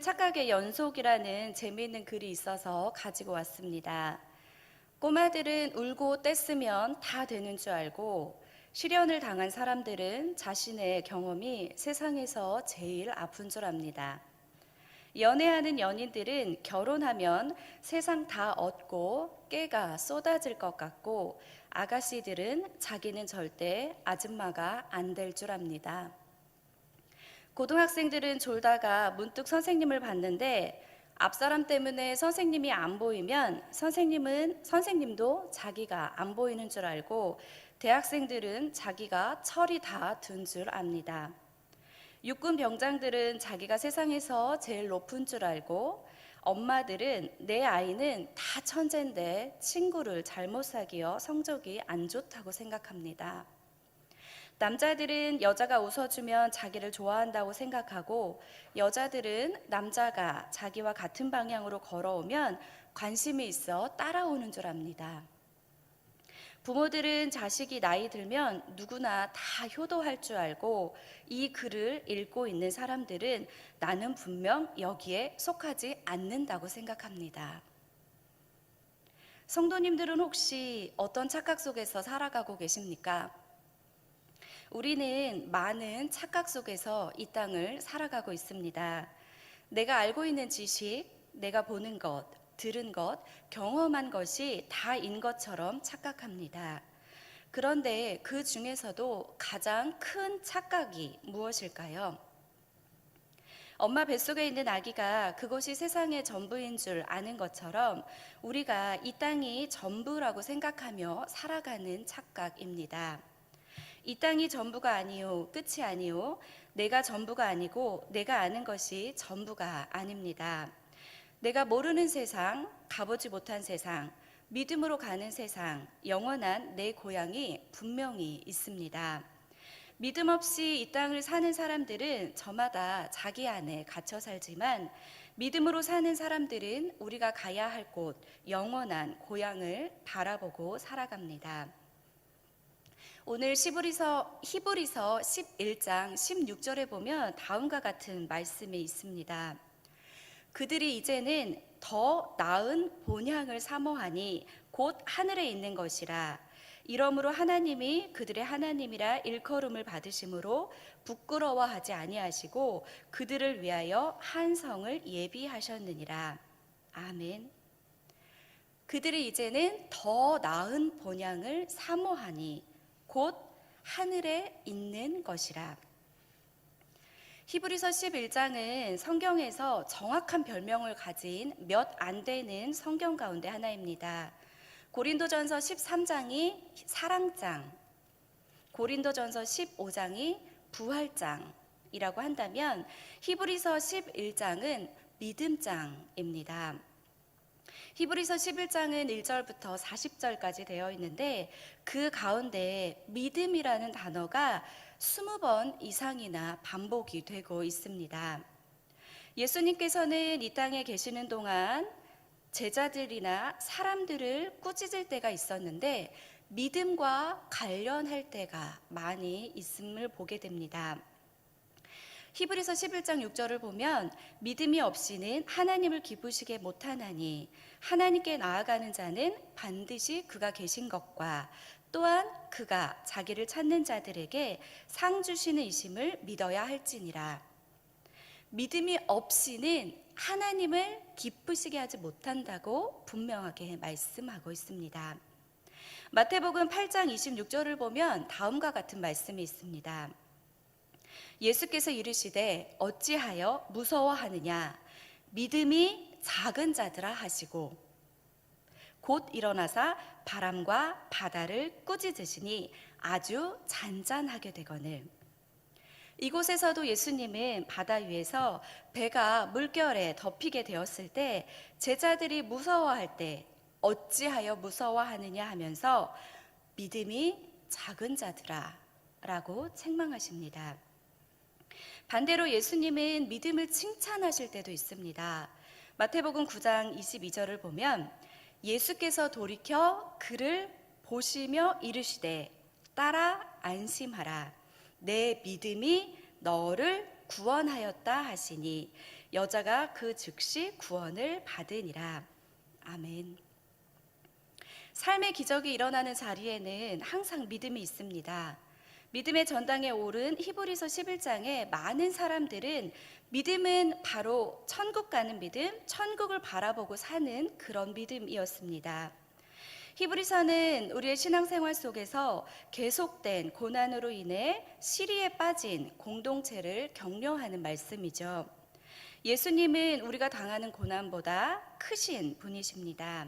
착각의 연속이라는 재미있는 글이 있어서 가지고 왔습니다. 꼬마들은 울고 떼쓰면 다 되는 줄 알고 시련을 당한 사람들은 자신의 경험이 세상에서 제일 아픈 줄 압니다. 연애하는 연인들은 결혼하면 세상 다 얻고 깨가 쏟아질 것 같고 아가씨들은 자기는 절대 아줌마가 안 될 줄 압니다. 고등학생들은 졸다가 문득 선생님을 봤는데 앞사람 때문에 선생님이 안 보이면 선생님도 자기가 안 보이는 줄 알고 대학생들은 자기가 철이 다 든 줄 압니다. 육군 병장들은 자기가 세상에서 제일 높은 줄 알고 엄마들은 내 아이는 다 천재인데 친구를 잘못 사귀어 성적이 안 좋다고 생각합니다. 남자들은 여자가 웃어주면 자기를 좋아한다고 생각하고 여자들은 남자가 자기와 같은 방향으로 걸어오면 관심이 있어 따라오는 줄 압니다. 부모들은 자식이 나이 들면 누구나 다 효도할 줄 알고 이 글을 읽고 있는 사람들은 나는 분명 여기에 속하지 않는다고 생각합니다. 성도님들은 혹시 어떤 착각 속에서 살아가고 계십니까? 우리는 많은 착각 속에서 이 땅을 살아가고 있습니다. 내가 알고 있는 지식, 내가 보는 것, 들은 것, 경험한 것이 다인 것처럼 착각합니다. 그런데 그 중에서도 가장 큰 착각이 무엇일까요? 엄마 뱃속에 있는 아기가 그것이 세상의 전부인 줄 아는 것처럼 우리가 이 땅이 전부라고 생각하며 살아가는 착각입니다. 이 땅이 전부가 아니요, 끝이 아니요, 내가 전부가 아니고 내가 아는 것이 전부가 아닙니다. 내가 모르는 세상, 가보지 못한 세상, 믿음으로 가는 세상, 영원한 내 고향이 분명히 있습니다. 믿음 없이 이 땅을 사는 사람들은 저마다 자기 안에 갇혀 살지만 믿음으로 사는 사람들은 우리가 가야 할 곳, 영원한 고향을 바라보고 살아갑니다. 오늘 히브리서 11장 16절에 보면 다음과 같은 말씀이 있습니다. 그들이 이제는 더 나은 본향을 사모하니 곧 하늘에 있는 것이라. 이러므로 하나님이 그들의 하나님이라 일컬음을 받으심으로 부끄러워하지 아니하시고 그들을 위하여 한 성을 예비하셨느니라. 아멘. 그들이 이제는 더 나은 본향을 사모하니 곧 하늘에 있는 것이라. 히브리서 11장은 성경에서 정확한 별명을 가진 몇 안 되는 성경 가운데 하나입니다. 고린도전서 13장이 사랑장, 고린도전서 15장이 부활장이라고 한다면 히브리서 11장은 믿음장입니다. 히브리서 11장은 1절부터 40절까지 되어 있는데 그 가운데 믿음이라는 단어가 20번 이상이나 반복이 되고 있습니다. 예수님께서는 이 땅에 계시는 동안 제자들이나 사람들을 꾸짖을 때가 있었는데 믿음과 관련할 때가 많이 있음을 보게 됩니다. 히브리서 11장 6절을 보면 믿음이 없이는 하나님을 기쁘시게 못하나니 하나님께 나아가는 자는 반드시 그가 계신 것과 또한 그가 자기를 찾는 자들에게 상 주시는 이심을 믿어야 할지니라. 믿음이 없이는 하나님을 기쁘시게 하지 못한다고 분명하게 말씀하고 있습니다. 마태복음 8장 26절을 보면 다음과 같은 말씀이 있습니다. 예수께서 이르시되 어찌하여 무서워하느냐 믿음이 작은 자들아 하시고 곧 일어나사 바람과 바다를 꾸짖으시니 아주 잔잔하게 되거늘. 이곳에서도 예수님은 바다 위에서 배가 물결에 덮이게 되었을 때 제자들이 무서워할 때 어찌하여 무서워하느냐 하면서 믿음이 작은 자들아 라고 책망하십니다. 반대로 예수님은 믿음을 칭찬하실 때도 있습니다. 마태복음 9장 22절을 보면 예수께서 돌이켜 그를 보시며 이르시되 따라 안심하라 내 믿음이 너를 구원하였다 하시니 여자가 그 즉시 구원을 받으니라. 아멘. 삶의 기적이 일어나는 자리에는 항상 믿음이 있습니다. 믿음의 전당에 오른 히브리서 11장에 많은 사람들은 믿음은 바로 천국 가는 믿음, 천국을 바라보고 사는 그런 믿음이었습니다. 히브리서는 우리의 신앙생활 속에서 계속된 고난으로 인해 시리에 빠진 공동체를 격려하는 말씀이죠. 예수님은 우리가 당하는 고난보다 크신 분이십니다.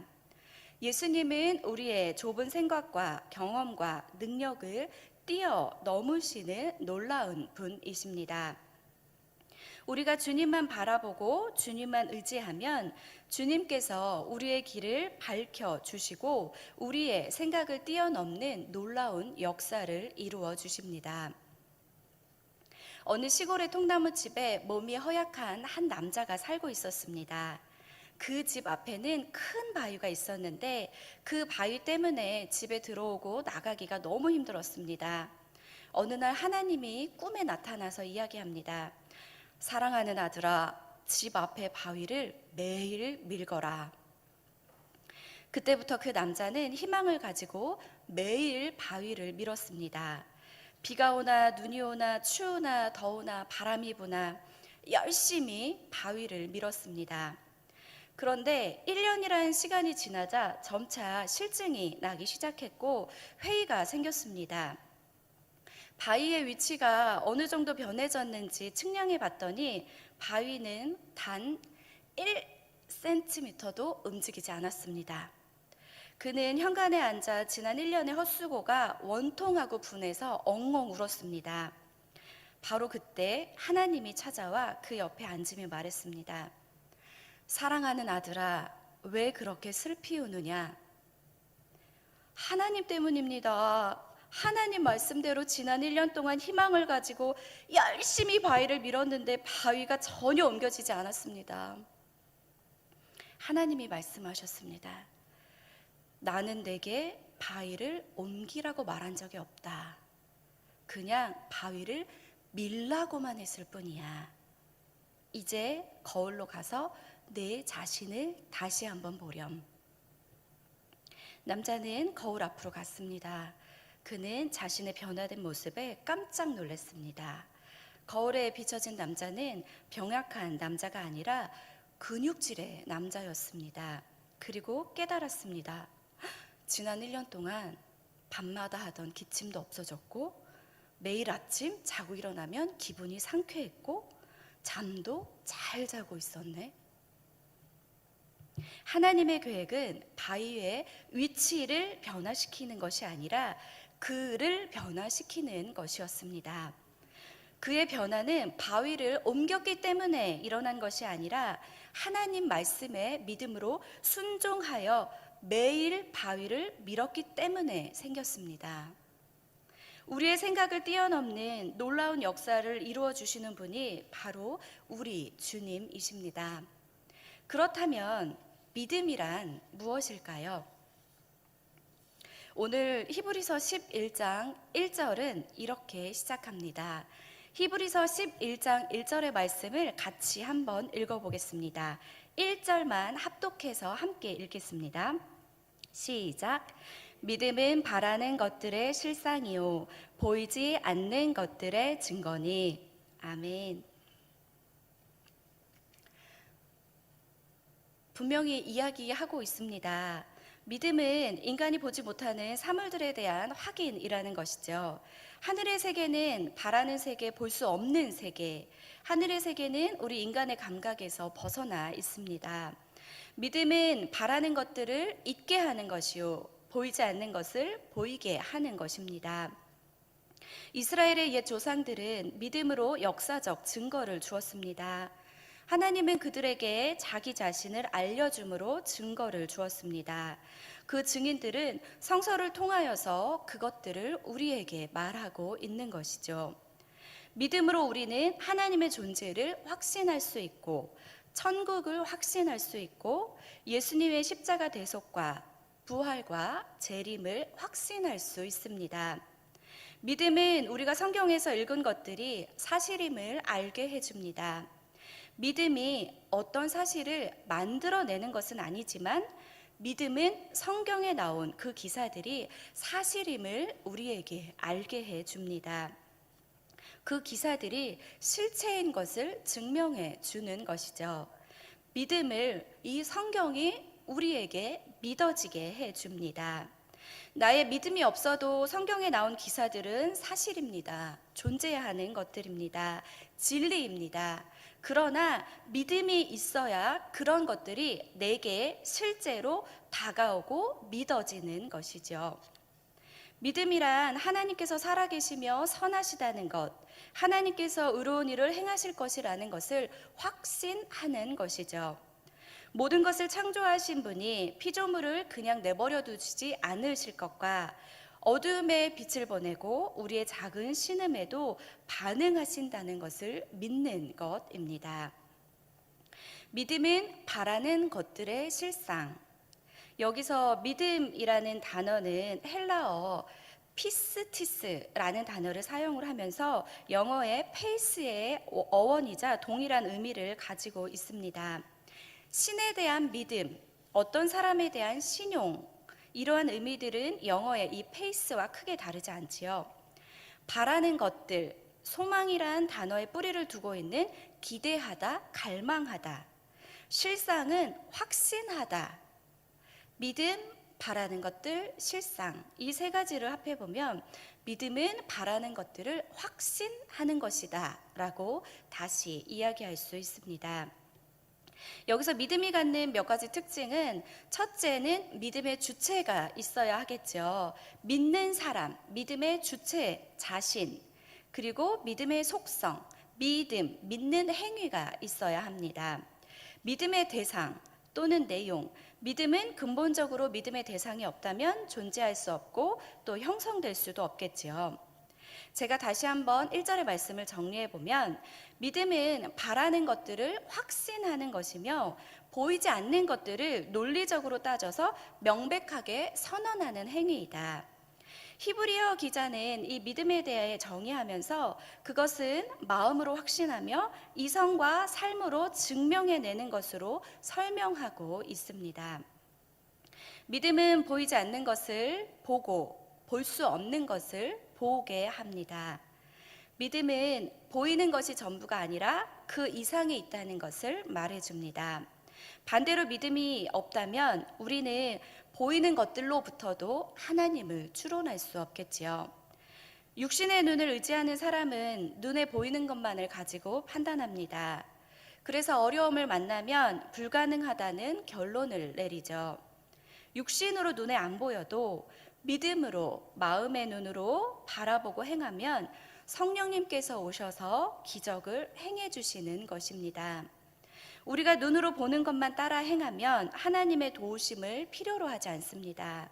예수님은 우리의 좁은 생각과 경험과 능력을 뛰어넘으시는 놀라운 분이십니다. 우리가 주님만 바라보고 주님만 의지하면 주님께서 우리의 길을 밝혀주시고 우리의 생각을 뛰어넘는 놀라운 역사를 이루어 주십니다. 어느 시골의 통나무집에 몸이 허약한 한 남자가 살고 있었습니다. 그 집 앞에는 큰 바위가 있었는데 그 바위 때문에 집에 들어오고 나가기가 너무 힘들었습니다. 어느 날 하나님이 꿈에 나타나서 이야기합니다. 사랑하는 아들아, 집 앞에 바위를 매일 밀거라. 그때부터 그 남자는 희망을 가지고 매일 바위를 밀었습니다. 비가 오나 눈이 오나 추우나 더우나 바람이 부나 열심히 바위를 밀었습니다. 그런데 1년이라는 시간이 지나자 점차 실증이 나기 시작했고 회의가 생겼습니다. 바위의 위치가 어느 정도 변해졌는지 측량해 봤더니 바위는 단 1cm도 움직이지 않았습니다. 그는 현관에 앉아 지난 1년의 헛수고가 원통하고 분해서 엉엉 울었습니다. 바로 그때 하나님이 찾아와 그 옆에 앉으며 말했습니다. 사랑하는 아들아, 왜 그렇게 슬피 우느냐? 하나님 때문입니다. 하나님 말씀대로 지난 1년 동안 희망을 가지고 열심히 바위를 밀었는데 바위가 전혀 옮겨지지 않았습니다. 하나님이 말씀하셨습니다. 나는 내게 바위를 옮기라고 말한 적이 없다. 그냥 바위를 밀라고만 했을 뿐이야. 이제 거울로 가서 내 자신을 다시 한번 보렴. 남자는 거울 앞으로 갔습니다. 그는 자신의 변화된 모습에 깜짝 놀랐습니다. 거울에 비춰진 남자는 병약한 남자가 아니라 근육질의 남자였습니다. 그리고 깨달았습니다. 지난 1년 동안 밤마다 하던 기침도 없어졌고 매일 아침 자고 일어나면 기분이 상쾌했고 잠도 잘 자고 있었네. 하나님의 계획은 바위의 위치를 변화시키는 것이 아니라 그를 변화시키는 것이었습니다. 그의 변화는 바위를 옮겼기 때문에 일어난 것이 아니라 하나님 말씀에 믿음으로 순종하여 매일 바위를 밀었기 때문에 생겼습니다. 우리의 생각을 뛰어넘는 놀라운 역사를 이루어 주시는 분이 바로 우리 주님이십니다. 그렇다면 믿음이란 무엇일까요? 오늘 히브리서 11장 1절은 이렇게 시작합니다. 히브리서 11장 1절의 말씀을 같이 한번 읽어보겠습니다. 1절만 합독해서 함께 읽겠습니다. 시작. 믿음은 바라는 것들의 실상이요 보이지 않는 것들의 증거니. 아멘. 분명히 이야기하고 있습니다. 믿음은 인간이 보지 못하는 사물들에 대한 확인이라는 것이죠. 하늘의 세계는 바라는 세계, 볼 수 없는 세계. 하늘의 세계는 우리 인간의 감각에서 벗어나 있습니다. 믿음은 바라는 것들을 있게 하는 것이요 보이지 않는 것을 보이게 하는 것입니다. 이스라엘의 옛 조상들은 믿음으로 역사적 증거를 주었습니다. 하나님은 그들에게 자기 자신을 알려줌으로 증거를 주었습니다. 그 증인들은 성서를 통하여서 그것들을 우리에게 말하고 있는 것이죠. 믿음으로 우리는 하나님의 존재를 확신할 수 있고 천국을 확신할 수 있고 예수님의 십자가 대속과 부활과 재림을 확신할 수 있습니다. 믿음은 우리가 성경에서 읽은 것들이 사실임을 알게 해줍니다. 믿음이 어떤 사실을 만들어내는 것은 아니지만 믿음은 성경에 나온 그 기사들이 사실임을 우리에게 알게 해 줍니다. 그 기사들이 실체인 것을 증명해 주는 것이죠. 믿음을 이 성경이 우리에게 믿어지게 해 줍니다. 나의 믿음이 없어도 성경에 나온 기사들은 사실입니다. 존재하는 것들입니다. 진리입니다. 그러나 믿음이 있어야 그런 것들이 내게 실제로 다가오고 믿어지는 것이죠. 믿음이란 하나님께서 살아계시며 선하시다는 것, 하나님께서 의로운 일을 행하실 것이라는 것을 확신하는 것이죠. 모든 것을 창조하신 분이 피조물을 그냥 내버려 두지 않으실 것과 어둠에 빛을 보내고 우리의 작은 신음에도 반응하신다는 것을 믿는 것입니다. 믿음은 바라는 것들의 실상. 여기서 믿음이라는 단어는 헬라어 피스티스라는 단어를 사용을 하면서 영어의 페이스의 어원이자 동일한 의미를 가지고 있습니다. 신에 대한 믿음, 어떤 사람에 대한 신용, 이러한 의미들은 영어의 이 페이스와 크게 다르지 않지요. 바라는 것들, 소망이란 단어의 뿌리를 두고 있는 기대하다, 갈망하다. 실상은 확신하다. 믿음, 바라는 것들, 실상. 이 세 가지를 합해보면 믿음은 바라는 것들을 확신하는 것이다 라고 다시 이야기할 수 있습니다. 여기서 믿음이 갖는 몇 가지 특징은 첫째는 믿음의 주체가 있어야 하겠죠. 믿는 사람, 믿음의 주체, 자신, 그리고 믿음의 속성, 믿음, 믿는 행위가 있어야 합니다. 믿음의 대상 또는 내용, 믿음은 근본적으로 믿음의 대상이 없다면 존재할 수 없고 또 형성될 수도 없겠지요. 제가 다시 한번 1절의 말씀을 정리해 보면 믿음은 바라는 것들을 확신하는 것이며 보이지 않는 것들을 논리적으로 따져서 명백하게 선언하는 행위이다. 히브리어 기자는 이 믿음에 대해 정의하면서 그것은 마음으로 확신하며 이성과 삶으로 증명해내는 것으로 설명하고 있습니다. 믿음은 보이지 않는 것을 보고 볼 수 없는 것을 보게 합니다. 믿음은 보이는 것이 전부가 아니라 그 이상에 있다는 것을 말해줍니다. 반대로 믿음이 없다면 우리는 보이는 것들로부터도 하나님을 추론할 수 없겠지요. 육신의 눈을 의지하는 사람은 눈에 보이는 것만을 가지고 판단합니다. 그래서 어려움을 만나면 불가능하다는 결론을 내리죠. 육신으로 눈에 안 보여도 믿음으로 마음의 눈으로 바라보고 행하면 성령님께서 오셔서 기적을 행해 주시는 것입니다. 우리가 눈으로 보는 것만 따라 행하면 하나님의 도우심을 필요로 하지 않습니다.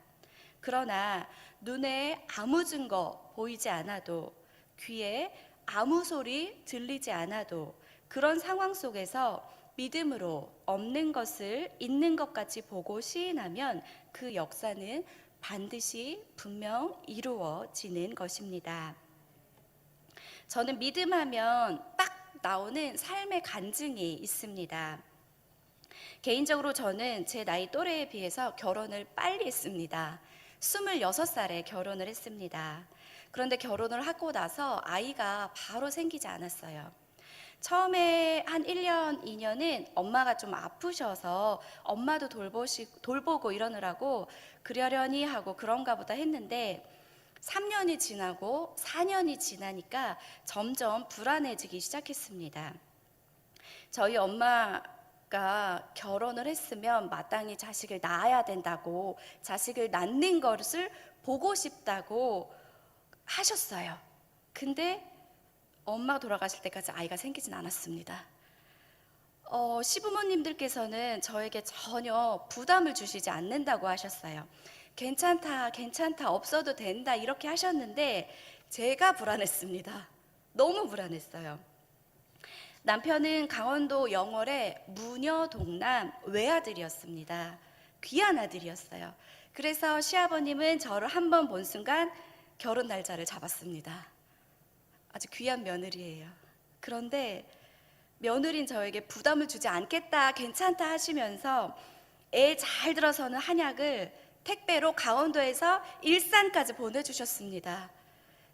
그러나 눈에 아무 증거 보이지 않아도 귀에 아무 소리 들리지 않아도 그런 상황 속에서 믿음으로 없는 것을 있는 것 같이 보고 시인하면 그 역사는 반드시 분명 이루어지는 것입니다. 저는 믿음하면 딱 나오는 삶의 간증이 있습니다. 개인적으로 저는 제 나이 또래에 비해서 결혼을 빨리 했습니다. 26살에 결혼을 했습니다. 그런데 결혼을 하고 나서 아이가 바로 생기지 않았어요. 처음에 한 1년, 2년은 엄마가 좀 아프셔서 엄마도 돌보고 이러느라고 그러려니 하고 그런가 보다 했는데 3년이 지나고 4년이 지나니까 점점 불안해지기 시작했습니다. 저희 엄마가 결혼을 했으면 마땅히 자식을 낳아야 된다고, 자식을 낳는 것을 보고 싶다고 하셨어요. 근데 엄마가 돌아가실 때까지 아이가 생기진 않았습니다. 시부모님들께서는 저에게 전혀 부담을 주시지 않는다고 하셨어요. 괜찮다, 괜찮다, 없어도 된다 이렇게 하셨는데 제가 불안했습니다. 너무 불안했어요. 남편은 강원도 영월의 무녀 동남 외아들이었습니다. 귀한 아들이었어요. 그래서 시아버님은 저를 한 번 본 순간 결혼 날짜를 잡았습니다. 아주 귀한 며느리예요. 그런데 며느린 저에게 부담을 주지 않겠다, 괜찮다 하시면서 애 잘 들어서는 한약을 택배로 강원도에서 일산까지 보내주셨습니다.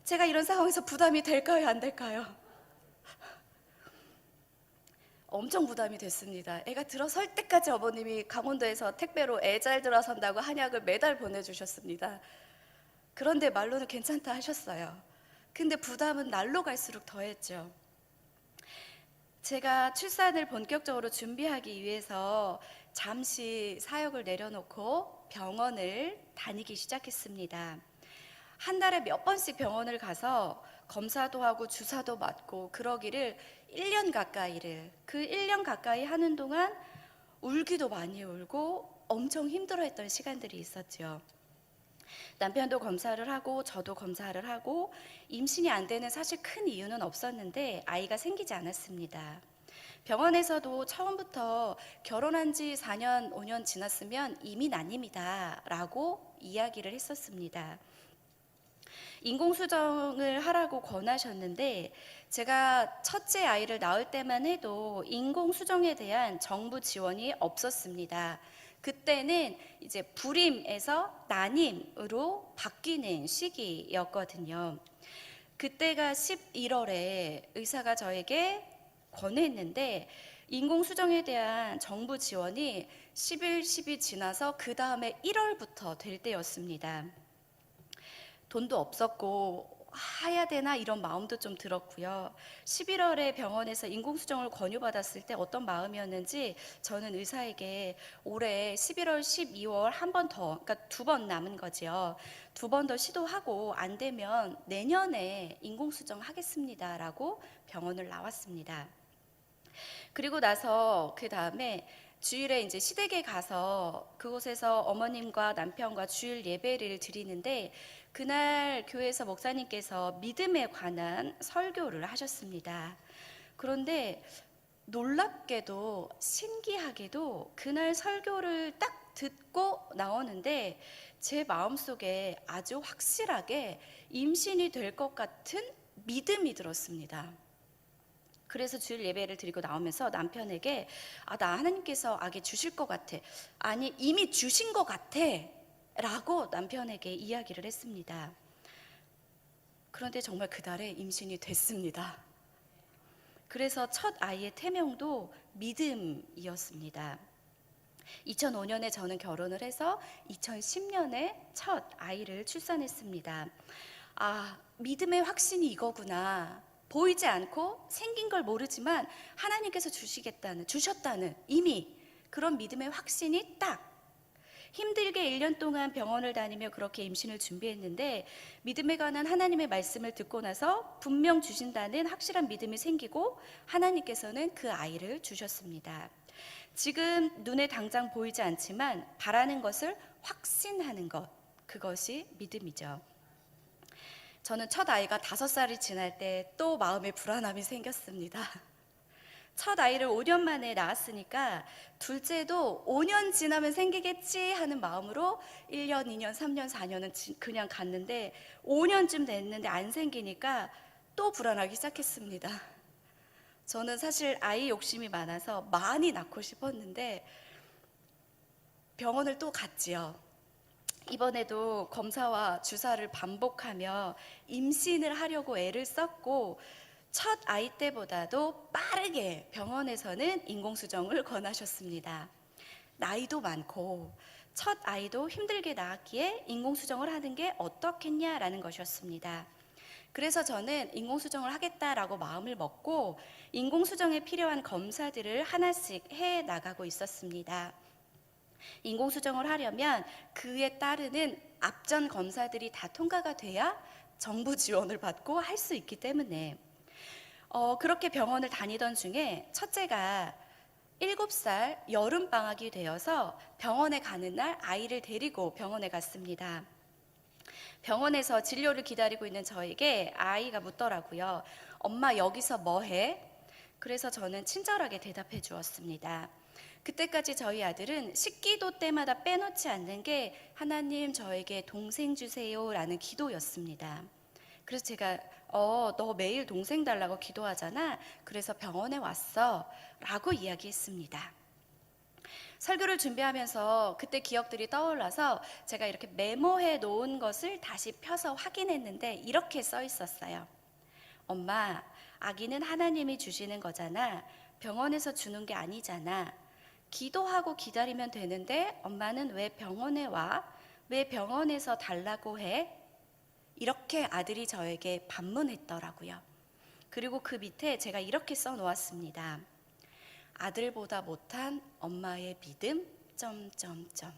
제가 이런 상황에서 부담이 될까요, 안 될까요? 엄청 부담이 됐습니다. 애가 들어설 때까지 어머님이 강원도에서 택배로 애 잘 들어선다고 한약을 매달 보내주셨습니다. 그런데 말로는 괜찮다 하셨어요. 근데 부담은 날로 갈수록 더했죠. 제가 출산을 본격적으로 준비하기 위해서 잠시 사역을 내려놓고 병원을 다니기 시작했습니다. 한 달에 몇 번씩 병원을 가서 검사도 하고 주사도 맞고 그러기를 1년 가까이를, 그 1년 가까이 하는 동안 울기도 많이 울고 엄청 힘들어했던 시간들이 있었죠. 남편도 검사를 하고 저도 검사를 하고 임신이 안 되는 사실 큰 이유는 없었는데 아이가 생기지 않았습니다. 병원에서도 처음부터 결혼한 지 4년, 5년 지났으면 이민 아닙니다 라고 이야기를 했었습니다. 인공수정을 하라고 권하셨는데 제가 첫째 아이를 낳을 때만 해도 인공수정에 대한 정부 지원이 없었습니다. 그때는 이제 불임에서 난임으로 바뀌는 시기였거든요. 그때가 11월에 의사가 저에게 권했는데 인공수정에 대한 정부 지원이 10일, 10이 지나서 그 다음에 1월부터 될 때였습니다. 돈도 없었고 해야 되나 이런 마음도 좀 들었고요. 11월에 병원에서 인공수정을 권유받았을 때 어떤 마음이었는지 저는 의사에게 올해 11월, 12월 한 번 더, 그러니까 2번 남은 거지요. 2번 더 시도하고 안 되면 내년에 인공수정 하겠습니다라고 병원을 나왔습니다. 그리고 나서 그 다음에 주일에 이제 시댁에 가서 그곳에서 어머님과 남편과 주일 예배를 드리는데 그날 교회에서 목사님께서 믿음에 관한 설교를 하셨습니다. 그런데 놀랍게도 신기하게도 그날 설교를 딱 듣고 나오는데 제 마음속에 아주 확실하게 임신이 될 것 같은 믿음이 들었습니다. 그래서 주일 예배를 드리고 나오면서 남편에게 나 하나님께서 아기 주실 것 같아. 아니 이미 주신 것 같아 라고 남편에게 이야기를 했습니다. 그런데 정말 그달에 임신이 됐습니다. 그래서 첫 아이의 태명도 믿음이었습니다. 2005년에 저는 결혼을 해서 2010년에 첫 아이를 출산했습니다. 믿음의 확신이 이거구나. 보이지 않고 생긴 걸 모르지만 하나님께서 주셨다는 이미 그런 믿음의 확신이 딱 힘들게 1년 동안 병원을 다니며 그렇게 임신을 준비했는데 믿음에 관한 하나님의 말씀을 듣고 나서 분명 주신다는 확실한 믿음이 생기고 하나님께서는 그 아이를 주셨습니다. 지금 눈에 당장 보이지 않지만 바라는 것을 확신하는 것, 그것이 믿음이죠. 저는 첫 아이가 5살이 지날 때 또 마음의 불안함이 생겼습니다. 첫 아이를 5년 만에 낳았으니까 둘째도 5년 지나면 생기겠지 하는 마음으로 1년, 2년, 3년, 4년은 그냥 갔는데 5년쯤 됐는데 안 생기니까 또 불안하기 시작했습니다. 저는 사실 아이 욕심이 많아서 많이 낳고 싶었는데 병원을 또 갔지요. 이번에도 검사와 주사를 반복하며 임신을 하려고 애를 썼고 첫 아이 때보다도 빠르게 병원에서는 인공수정을 권하셨습니다. 나이도 많고 첫 아이도 힘들게 낳았기에 인공수정을 하는 게 어떻겠냐라는 것이었습니다. 그래서 저는 인공수정을 하겠다라고 마음을 먹고 인공수정에 필요한 검사들을 하나씩 해 나가고 있었습니다. 인공수정을 하려면 그에 따르는 앞전 검사들이 다 통과가 돼야 정부 지원을 받고 할 수 있기 때문에 그렇게 병원을 다니던 중에 첫째가 7살 여름방학이 되어서 병원에 가는 날 아이를 데리고 병원에 갔습니다. 병원에서 진료를 기다리고 있는 저에게 아이가 묻더라고요. 엄마 여기서 뭐 해? 그래서 저는 친절하게 대답해 주었습니다. 그때까지 저희 아들은 식기도 때마다 빼놓지 않는 게 하나님 저에게 동생 주세요 라는 기도였습니다. 그래서 제가 너 매일 동생 달라고 기도하잖아. 그래서 병원에 왔어. 라고 이야기했습니다. 설교를 준비하면서 그때 기억들이 떠올라서 제가 이렇게 메모해 놓은 것을 다시 펴서 확인했는데 이렇게 써 있었어요. 엄마, 아기는 하나님이 주시는 거잖아. 병원에서 주는 게 아니잖아. 기도하고 기다리면 되는데 엄마는 왜 병원에 와? 왜 병원에서 달라고 해? 이렇게 아들이 저에게 반문했더라고요. 그리고 그 밑에 제가 이렇게 써 놓았습니다. 아들보다 못한 엄마의 믿음, 점점점.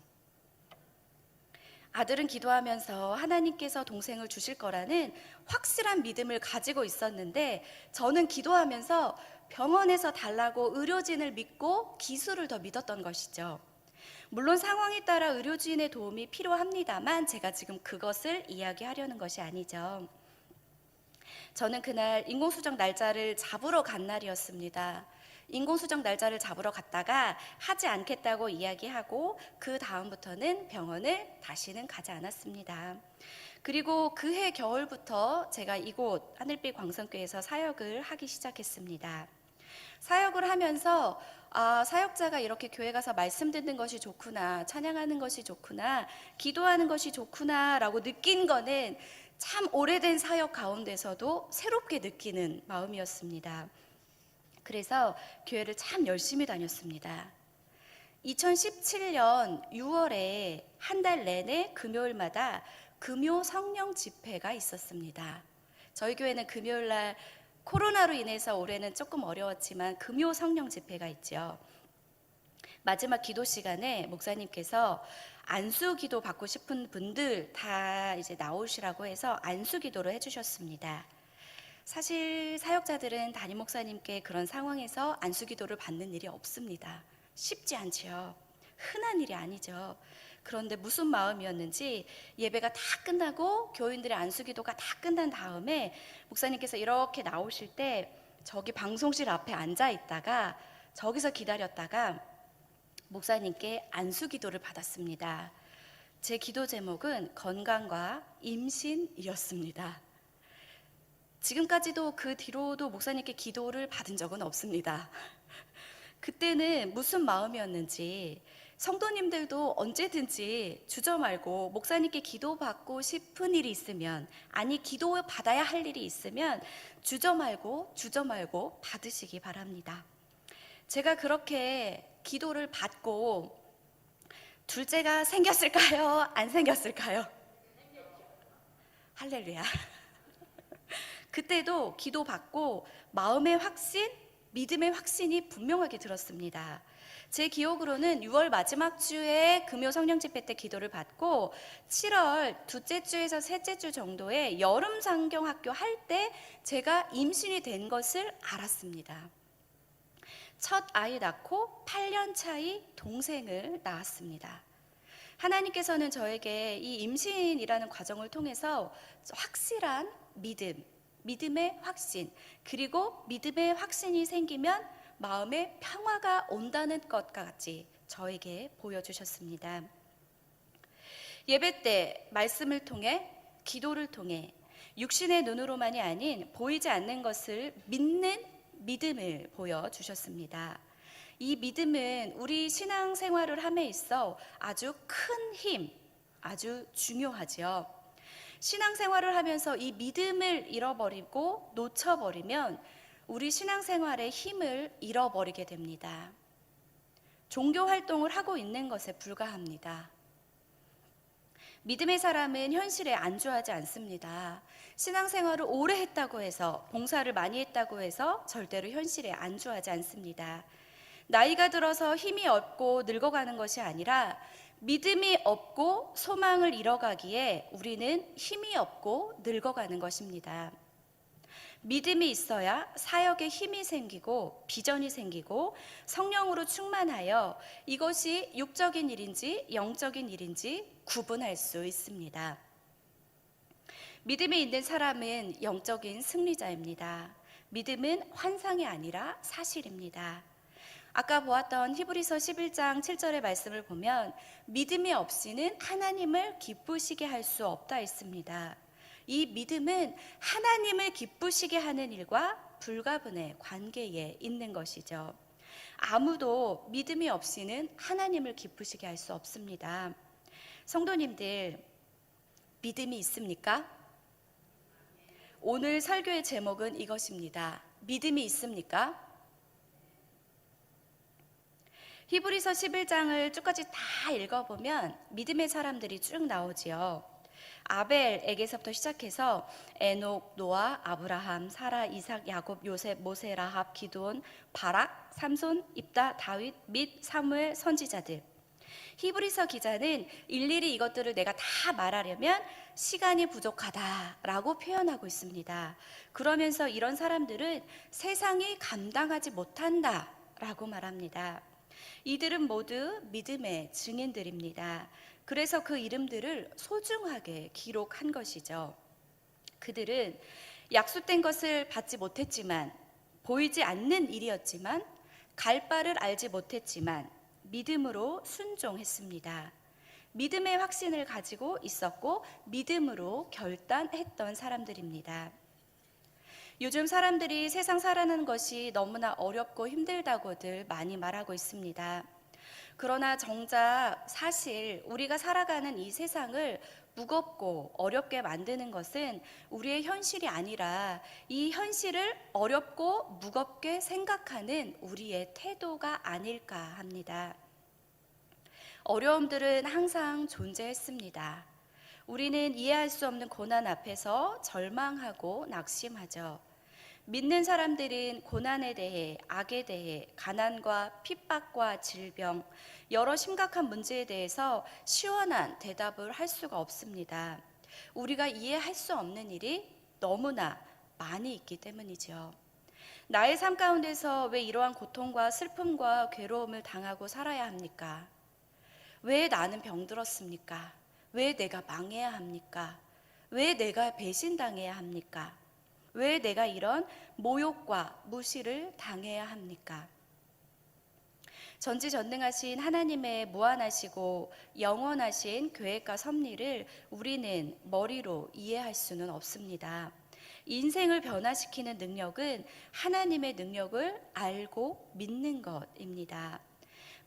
아들은 기도하면서 하나님께서 동생을 주실 거라는 확실한 믿음을 가지고 있었는데, 저는 기도하면서 병원에서 달라고 의료진을 믿고 기술을 더 믿었던 것이죠. 물론 상황에 따라 의료진의 도움이 필요합니다만 제가 지금 그것을 이야기하려는 것이 아니죠. 저는 그날 인공수정 날짜를 잡으러 간 날이었습니다. 인공수정 날짜를 잡으러 갔다가 하지 않겠다고 이야기하고 그 다음부터는 병원을 다시는 가지 않았습니다. 그리고 그해 겨울부터 제가 이곳 하늘빛 광성교회에서 사역을 하기 시작했습니다. 사역을 하면서 사역자가 이렇게 교회 가서 말씀 듣는 것이 좋구나, 찬양하는 것이 좋구나, 기도하는 것이 좋구나라고 느낀 거는 참 오래된 사역 가운데서도 새롭게 느끼는 마음이었습니다. 그래서 교회를 참 열심히 다녔습니다. 2017년 6월에 한 달 내내 금요일마다 금요 성령 집회가 있었습니다. 저희 교회는 금요일날 코로나로 인해서 올해는 조금 어려웠지만 금요 성령 집회가 있죠. 마지막 기도 시간에 목사님께서 안수 기도 받고 싶은 분들 다 이제 나오시라고 해서 안수 기도를 해주셨습니다. 사실 사역자들은 담임 목사님께 그런 상황에서 안수 기도를 받는 일이 없습니다. 쉽지 않죠. 흔한 일이 아니죠. 그런데 무슨 마음이었는지 예배가 다 끝나고 교인들의 안수 기도가 다 끝난 다음에 목사님께서 이렇게 나오실 때 저기 방송실 앞에 앉아 있다가 저기서 기다렸다가 목사님께 안수 기도를 받았습니다. 제 기도 제목은 건강과 임신이었습니다. 지금까지도 그 뒤로도 목사님께 기도를 받은 적은 없습니다. 그때는 무슨 마음이었는지, 성도님들도 언제든지 주저 말고 목사님께 기도받고 싶은 일이 있으면, 아니 기도 받아야 할 일이 있으면 주저 말고 받으시기 바랍니다. 제가 그렇게 기도를 받고 둘째가 생겼을까요? 안 생겼을까요? 할렐루야. 그때도 기도받고 마음의 확신, 믿음의 확신이 분명하게 들었습니다. 제 기억으로는 6월 마지막 주에 금요 성령 집회 때 기도를 받고 7월 둘째 주에서 셋째 주 정도에 여름 상경 학교 할 때 제가 임신이 된 것을 알았습니다. 첫 아이 낳고 8년 차이 동생을 낳았습니다. 하나님께서는 저에게 이 임신이라는 과정을 통해서 확실한 믿음의 확신, 그리고 믿음의 확신이 생기면 마음에 평화가 온다는 것까지 저에게 보여주셨습니다. 예배 때 말씀을 통해, 기도를 통해 육신의 눈으로만이 아닌 보이지 않는 것을 믿는 믿음을 보여주셨습니다. 이 믿음은 우리 신앙생활을 함에 있어 아주 큰 힘, 아주 중요하죠. 신앙생활을 하면서 이 믿음을 잃어버리고 놓쳐버리면 우리 신앙생활의 힘을 잃어버리게 됩니다. 종교 활동을 하고 있는 것에 불과합니다. 믿음의 사람은 현실에 안주하지 않습니다. 신앙생활을 오래 했다고 해서, 봉사를 많이 했다고 해서 절대로 현실에 안주하지 않습니다. 나이가 들어서 힘이 없고 늙어가는 것이 아니라 믿음이 없고 소망을 잃어가기에 우리는 힘이 없고 늙어가는 것입니다. 믿음이 있어야 사역에 힘이 생기고 비전이 생기고 성령으로 충만하여 이것이 육적인 일인지 영적인 일인지 구분할 수 있습니다. 믿음이 있는 사람은 영적인 승리자입니다. 믿음은 환상이 아니라 사실입니다. 아까 보았던 히브리서 11장 7절의 말씀을 보면 믿음이 없이는 하나님을 기쁘시게 할 수 없다 했습니다. 이 믿음은 하나님을 기쁘시게 하는 일과 불가분의 관계에 있는 것이죠. 아무도 믿음이 없이는 하나님을 기쁘시게 할 수 없습니다. 성도님들, 믿음이 있습니까? 오늘 설교의 제목은 이것입니다. 믿음이 있습니까? 히브리서 11장을 쭉까지 다 읽어보면 믿음의 사람들이 쭉 나오지요. 아벨에게서부터 시작해서 에녹, 노아, 아브라함, 사라, 이삭, 야곱, 요셉, 모세, 라합, 기드온, 바락, 삼손, 입다, 다윗 및 사무엘 선지자들. 히브리서 기자는 일일이 이것들을 내가 다 말하려면 시간이 부족하다라고 표현하고 있습니다. 그러면서 이런 사람들은 세상이 감당하지 못한다라고 말합니다. 이들은 모두 믿음의 증인들입니다. 그래서 그 이름들을 소중하게 기록한 것이죠. 그들은 약속된 것을 받지 못했지만, 보이지 않는 일이었지만, 갈 바를 알지 못했지만 믿음으로 순종했습니다. 믿음의 확신을 가지고 있었고 믿음으로 결단했던 사람들입니다. 요즘 사람들이 세상 살아가는 것이 너무나 어렵고 힘들다고들 많이 말하고 있습니다. 그러나 정작 사실 우리가 살아가는 이 세상을 무겁고 어렵게 만드는 것은 우리의 현실이 아니라 이 현실을 어렵고 무겁게 생각하는 우리의 태도가 아닐까 합니다. 어려움들은 항상 존재했습니다. 우리는 이해할 수 없는 고난 앞에서 절망하고 낙심하죠. 믿는 사람들은 고난에 대해, 악에 대해, 가난과 핍박과 질병, 여러 심각한 문제에 대해서 시원한 대답을 할 수가 없습니다. 우리가 이해할 수 없는 일이 너무나 많이 있기 때문이죠. 나의 삶 가운데서 왜 이러한 고통과 슬픔과 괴로움을 당하고 살아야 합니까? 왜 나는 병들었습니까? 왜 내가 망해야 합니까? 왜 내가 배신당해야 합니까? 왜 내가 이런 모욕과 무시를 당해야 합니까? 전지전능하신 하나님의 무한하시고 영원하신 계획과 섭리를 우리는 머리로 이해할 수는 없습니다. 인생을 변화시키는 능력은 하나님의 능력을 알고 믿는 것입니다.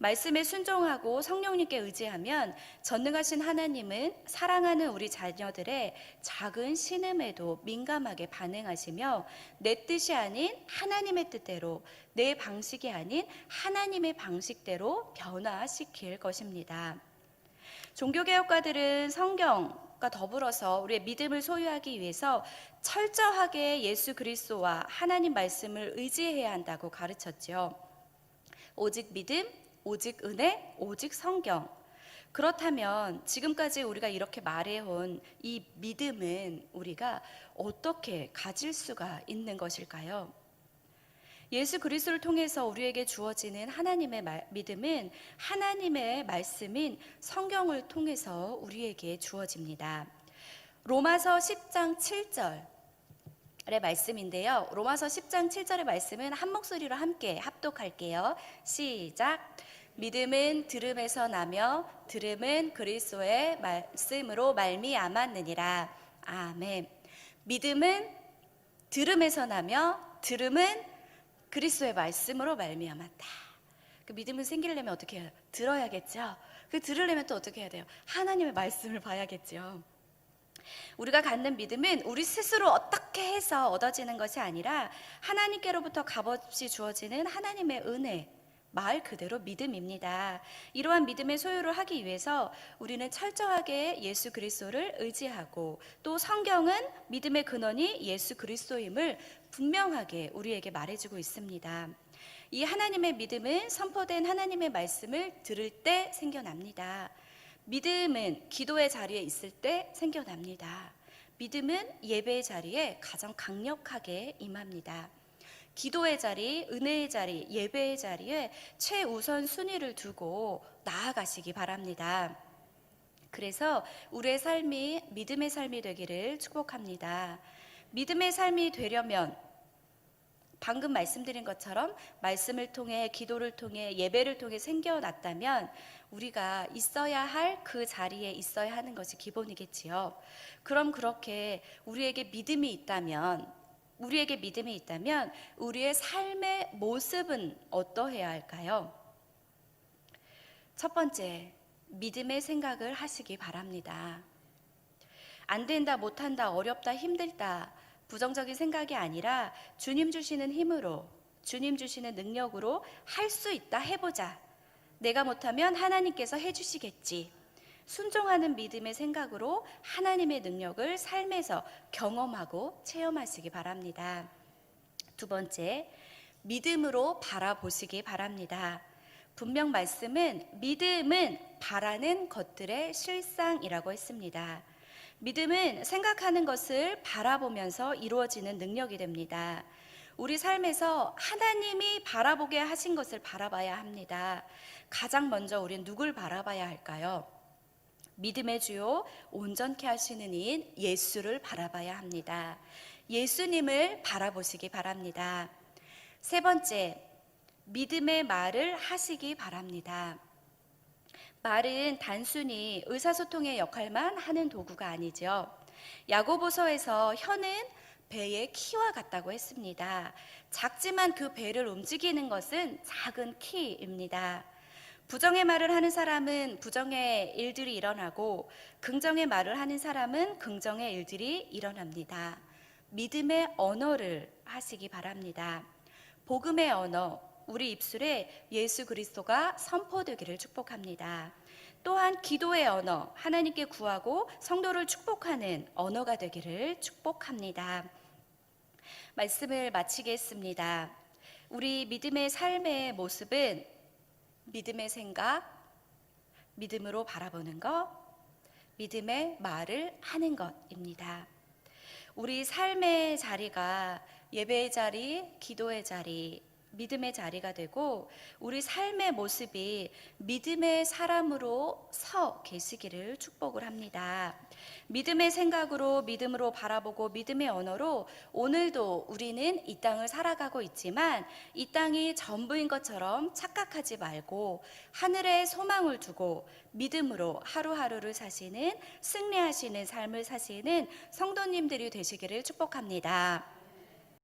말씀에 순종하고 성령님께 의지하면 전능하신 하나님은 사랑하는 우리 자녀들의 작은 신음에도 민감하게 반응하시며 내 뜻이 아닌 하나님의 뜻대로, 내 방식이 아닌 하나님의 방식대로 변화시킬 것입니다. 종교개혁가들은 성경과 더불어서 우리의 믿음을 소유하기 위해서 철저하게 예수 그리스도와 하나님 말씀을 의지해야 한다고 가르쳤죠. 오직 믿음, 오직 은혜, 오직 성경. 그렇다면 지금까지 우리가 이렇게 말해온 이 믿음은 우리가 어떻게 가질 수가 있는 것일까요? 예수 그리스도를 통해서 우리에게 주어지는 하나님의 믿음은 하나님의 말씀인 성경을 통해서 우리에게 주어집니다. 로마서 10장 7절의 말씀인데요. 로마서 10장 7절의 말씀은 한 목소리로 함께 합독할게요. 시작. 믿음은 들음에서 나며 들음은 그리스도의 말씀으로 말미암았느니라. 아멘. 믿음은 들음에서 나며 들음은 그리스도의 말씀으로 말미암았다. 그 믿음은 생기려면 어떻게 해야 돼요? 들어야겠죠. 그 들으려면 또 어떻게 해야 돼요? 하나님의 말씀을 봐야겠죠. 우리가 갖는 믿음은 우리 스스로 어떻게 해서 얻어지는 것이 아니라 하나님께로부터 값없이 주어지는 하나님의 은혜, 말 그대로 믿음입니다. 이러한 믿음의 소유를 하기 위해서 우리는 철저하게 예수 그리스도를 의지하고 또 성경은 믿음의 근원이 예수 그리스도임을 분명하게 우리에게 말해주고 있습니다. 이 하나님의 믿음은 선포된 하나님의 말씀을 들을 때 생겨납니다. 믿음은 기도의 자리에 있을 때 생겨납니다. 믿음은 예배의 자리에 가장 강력하게 임합니다. 기도의 자리, 은혜의 자리, 예배의 자리에 최우선 순위를 두고 나아가시기 바랍니다. 그래서 우리의 삶이 믿음의 삶이 되기를 축복합니다. 믿음의 삶이 되려면 방금 말씀드린 것처럼 말씀을 통해, 기도를 통해, 예배를 통해 생겨났다면 우리가 있어야 할 그 자리에 있어야 하는 것이 기본이겠지요. 그럼 그렇게 우리에게 믿음이 있다면 우리의 삶의 모습은 어떠해야 할까요? 첫 번째, 믿음의 생각을 하시기 바랍니다. 안 된다, 못한다, 어렵다, 힘들다, 부정적인 생각이 아니라 주님 주시는 힘으로, 주님 주시는 능력으로 할 수 있다, 해보자. 내가 못하면 하나님께서 해주시겠지. 순종하는 믿음의 생각으로 하나님의 능력을 삶에서 경험하고 체험하시기 바랍니다. 두 번째, 믿음으로 바라보시기 바랍니다. 분명 말씀은 믿음은 바라는 것들의 실상이라고 했습니다. 믿음은 생각하는 것을 바라보면서 이루어지는 능력이 됩니다. 우리 삶에서 하나님이 바라보게 하신 것을 바라봐야 합니다. 가장 먼저 우리는 누굴 바라봐야 할까요? 믿음의 주요 온전케 하시는 이인 예수를 바라봐야 합니다. 예수님을 바라보시기 바랍니다. 세 번째, 믿음의 말을 하시기 바랍니다. 말은 단순히 의사소통의 역할만 하는 도구가 아니죠. 야고보서에서 혀는 배의 키와 같다고 했습니다. 작지만 그 배를 움직이는 것은 작은 키입니다. 부정의 말을 하는 사람은 부정의 일들이 일어나고 긍정의 말을 하는 사람은 긍정의 일들이 일어납니다. 믿음의 언어를 하시기 바랍니다. 복음의 언어, 우리 입술에 예수 그리스도가 선포되기를 축복합니다. 또한 기도의 언어, 하나님께 구하고 성도를 축복하는 언어가 되기를 축복합니다. 말씀을 마치겠습니다. 우리 믿음의 삶의 모습은 믿음의 생각, 믿음으로 바라보는 것, 믿음의 말을 하는 것입니다. 우리 삶의 자리가 예배의 자리, 기도의 자리, 믿음의 자리가 되고 우리 삶의 모습이 믿음의 사람으로 서 계시기를 축복을 합니다. 믿음의 생각으로, 믿음으로 바라보고 믿음의 언어로 오늘도 우리는 이 땅을 살아가고 있지만 이 땅이 전부인 것처럼 착각하지 말고 하늘에 소망을 두고 믿음으로 하루하루를 사시는, 승리하시는 삶을 사시는 성도님들이 되시기를 축복합니다.